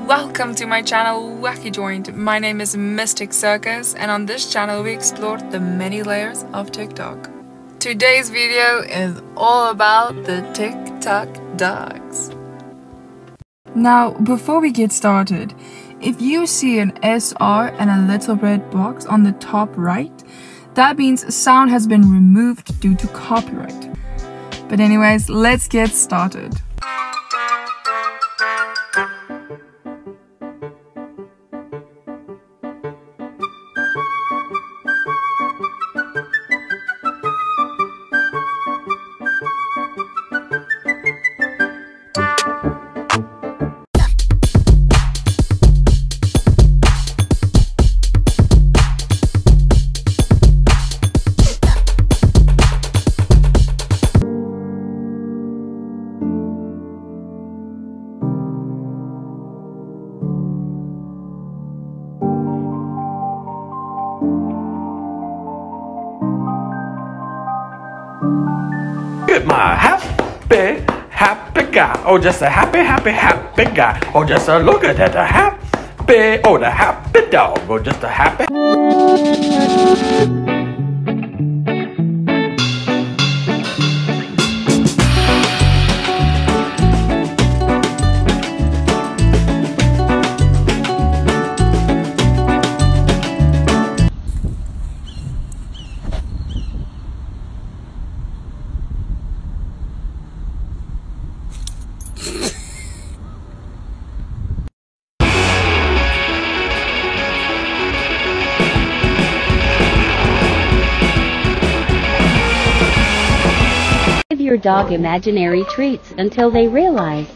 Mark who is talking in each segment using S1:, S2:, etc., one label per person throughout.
S1: Welcome to my channel Wacky Joint. My name is Mystic Circus and on this channel we explore the many layers of TikTok. Today's video is all about the TikTok dogs. Now, before we get started, if you see an SR and a little red box on the top right, that means sound has been removed due to copyright. But anyways, let's get started.
S2: Get my happy guy. Oh, just a happy guy. Oh, just a look at that happy. Oh, the happy dog. Oh, just a happy.
S3: Give your dog imaginary treats until they realize.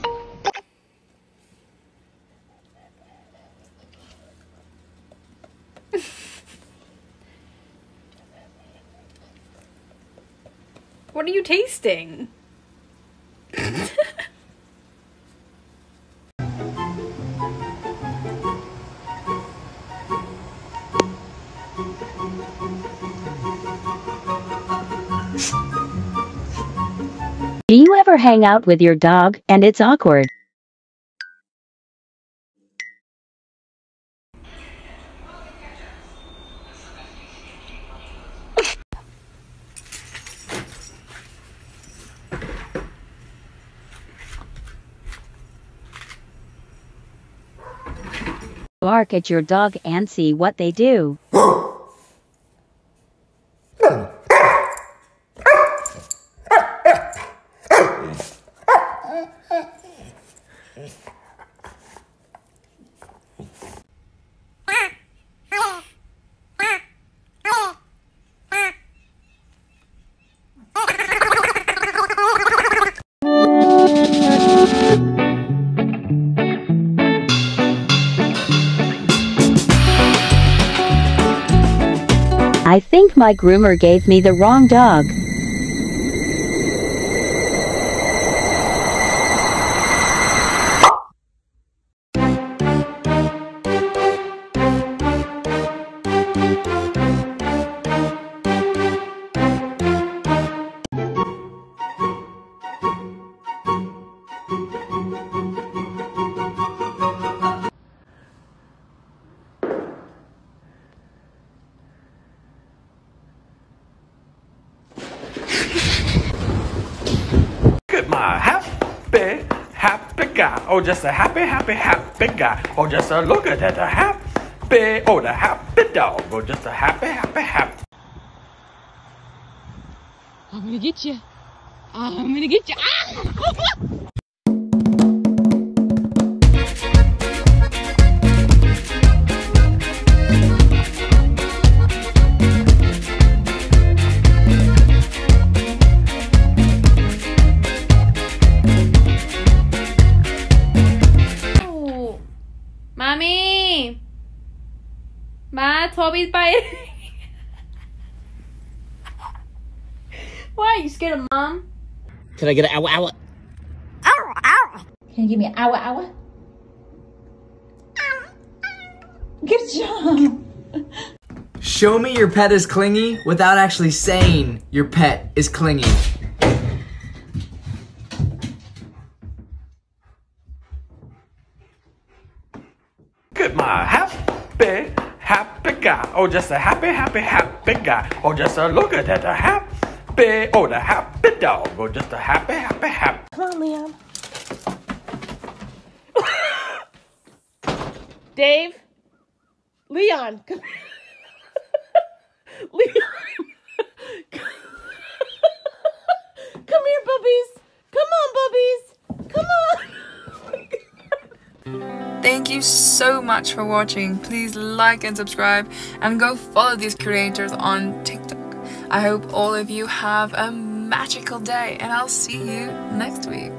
S4: What are you tasting?
S3: Do you ever hang out with your dog and it's awkward? Bark at your dog and see what they do. I think my groomer gave me the wrong dog.
S2: My happy guy. Oh, just a happy guy. Oh, just a look at that happy. Oh, the happy dog. Oh, just a happy.
S5: I'm gonna get you. I'm gonna get you. Ah!
S4: Mommy! Ma, Toby's biting. Why are you scared of Mom?
S6: Can I get an ow ow?
S4: Ow, ow.
S7: Can you give me an hour, hour? Good job.
S6: Show me your pet is clingy without actually saying your pet is clingy.
S2: at my happy, happy guy. Oh, just a happy, happy, happy guy. Oh, just a look at that happy, oh, the happy dog. Oh, just a happy, happy, happy.
S4: Come on, Leon. Dave. Leon. Come Leon. Come here, bubbies. Come on, bubbies. Come on.
S1: Thank you so much for watching. Please like and subscribe and go follow these creators on TikTok. I hope all of you have a magical day and I'll see you next week.